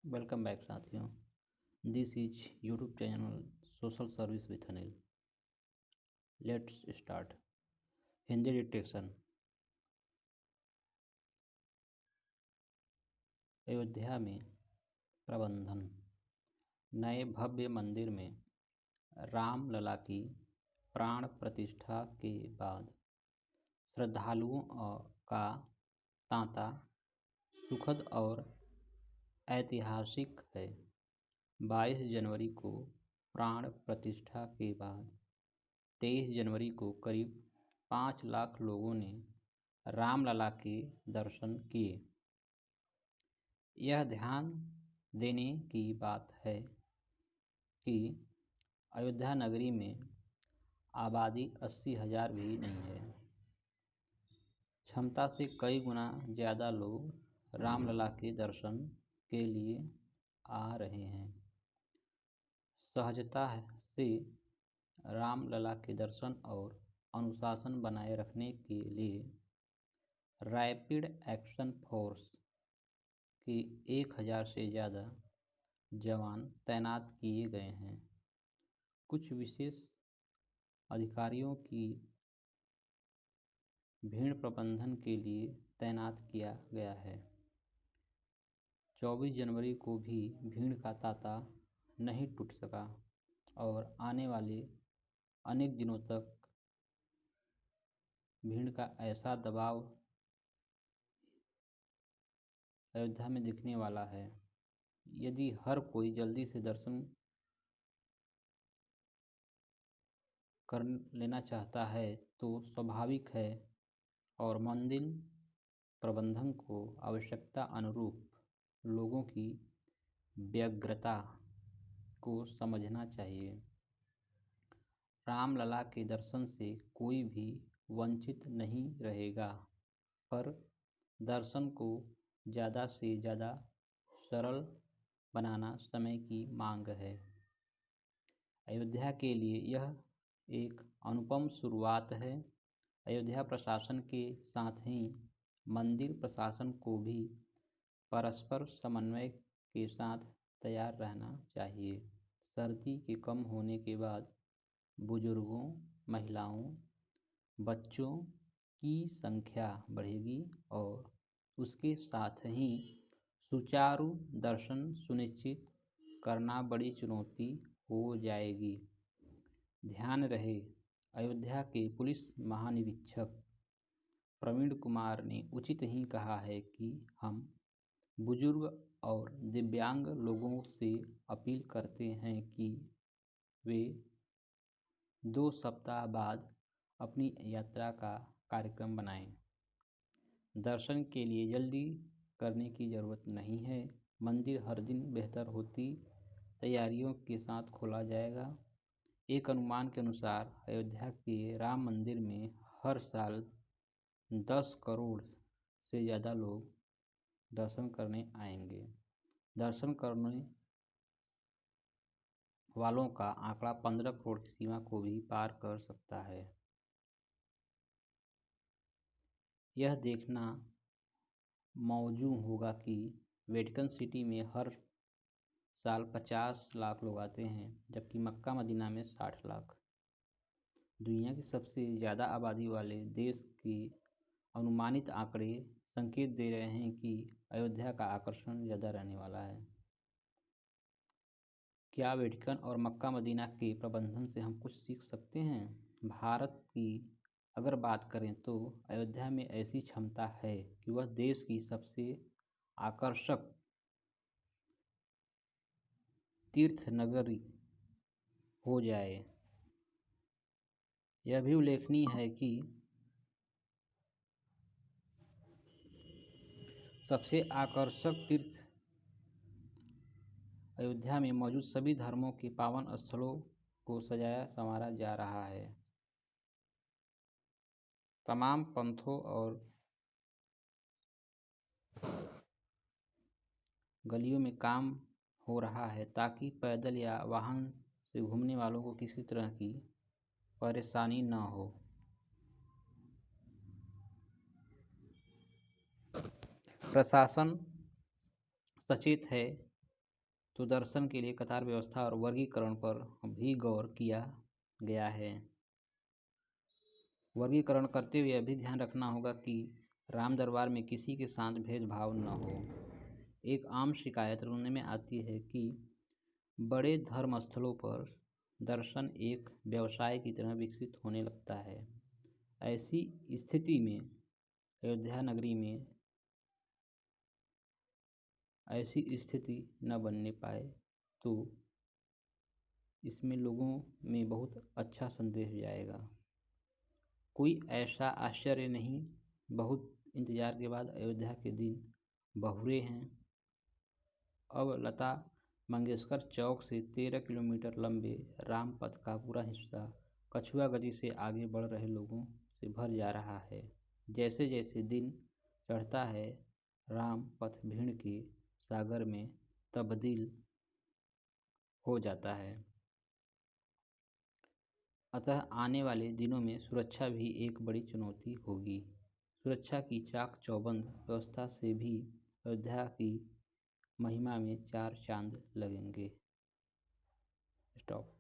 Welcome back साथियों। This is YouTube channel social service with Anil. Let's start. Hindi detection. Ayodhya में प्रबंधन। नए भव्य मंदिर में राम लला की प्राण प्रतिष्ठा के बाद श्रद्धालुओं का तांता सुखद और ऐतिहासिक है। 22 जनवरी को प्राण प्रतिष्ठा के बाद 23 जनवरी को करीब 5 लाख लोगों ने रामलला के दर्शन किए। यह ध्यान देने की बात है कि अयोध्या नगरी में आबादी 80,000 भी नहीं है। क्षमता से कई गुना ज़्यादा लोग रामलला के दर्शन के लिए आ रहे हैं। सहजता से रामलला के दर्शन और अनुशासन बनाए रखने के लिए रैपिड एक्शन फोर्स के 1,000 से ज़्यादा जवान तैनात किए गए हैं। कुछ विशेष अधिकारियों की भीड़ प्रबंधन के लिए तैनात किया गया है। 24 जनवरी को भी भीड़ का तांता नहीं टूट सका और आने वाले अनेक दिनों तक भीड़ का ऐसा दबाव अयोध्या में दिखने वाला है। यदि हर कोई जल्दी से दर्शन कर लेना चाहता है तो स्वाभाविक है और मंदिर प्रबंधन को आवश्यकता अनुरूप लोगों की व्यग्रता को समझना चाहिए। रामलला के दर्शन से कोई भी वंचित नहीं रहेगा, पर दर्शन को ज़्यादा से ज़्यादा सरल बनाना समय की मांग है। अयोध्या के लिए यह एक अनुपम शुरुआत है। अयोध्या प्रशासन के साथ ही मंदिर प्रशासन को भी परस्पर समन्वय के साथ तैयार रहना चाहिए। सर्दी के कम होने के बाद बुजुर्गों, महिलाओं, बच्चों की संख्या बढ़ेगी और उसके साथ ही सुचारू दर्शन सुनिश्चित करना बड़ी चुनौती हो जाएगी। ध्यान रहे, अयोध्या के पुलिस महानिरीक्षक प्रवीण कुमार ने उचित ही कहा है कि हम बुजुर्ग और दिव्यांग लोगों से अपील करते हैं कि वे 2 सप्ताह बाद अपनी यात्रा का कार्यक्रम बनाएं। दर्शन के लिए जल्दी करने की ज़रूरत नहीं है। मंदिर हर दिन बेहतर होती तैयारियों के साथ खोला जाएगा। एक अनुमान के अनुसार अयोध्या के राम मंदिर में हर साल 10 करोड़ से ज़्यादा लोग दर्शन करने आएंगे। दर्शन करने वालों का आंकड़ा 15 करोड़ की सीमा को भी पार कर सकता है। यह देखना मौजू होगा कि वेटिकन सिटी में हर साल 50 लाख लोग आते हैं, जबकि मक्का मदीना में 60 लाख। दुनिया की सबसे ज़्यादा आबादी वाले देश के अनुमानित आंकड़े संकेत दे रहे हैं कि अयोध्या का आकर्षण ज़्यादा रहने वाला है। क्या वेटिकन और मक्का मदीना के प्रबंधन से हम कुछ सीख सकते हैं? भारत की अगर बात करें तो अयोध्या में ऐसी क्षमता है कि वह देश की सबसे आकर्षक तीर्थ नगरी हो जाए। यह भी उल्लेखनीय है कि सबसे आकर्षक तीर्थ अयोध्या में मौजूद सभी धर्मों के पावन स्थलों को सजाया संवारा जा रहा है। तमाम पंथों और गलियों में काम हो रहा है ताकि पैदल या वाहन से घूमने वालों को किसी तरह की परेशानी न हो। प्रशासन सचेत है तो दर्शन के लिए कतार व्यवस्था और वर्गीकरण पर भी गौर किया गया है। वर्गीकरण करते हुए यह भी ध्यान रखना होगा कि राम दरबार में किसी के साथ भेदभाव न हो। एक आम शिकायत सुनने में आती है कि बड़े धर्म स्थलों पर दर्शन एक व्यवसाय की तरह विकसित होने लगता है। ऐसी स्थिति में अयोध्या नगरी में ऐसी स्थिति न बनने पाए तो इसमें लोगों में बहुत अच्छा संदेश जाएगा। कोई ऐसा आश्चर्य नहीं, बहुत इंतज़ार के बाद अयोध्या के दिन बहुरे हैं। अब लता मंगेशकर चौक से 13 किलोमीटर लंबे राम पथ का पूरा हिस्सा कछुआ गति से आगे बढ़ रहे लोगों से भर जा रहा है। जैसे जैसे दिन चढ़ता है, राम पथ भीड़ के सागर में तब्दील हो जाता है। अतः आने वाले दिनों में सुरक्षा भी एक बड़ी चुनौती होगी। सुरक्षा की चाक चौबंद व्यवस्था से भी अयोध्या की महिमा में चार चांद लगेंगे। स्टॉप।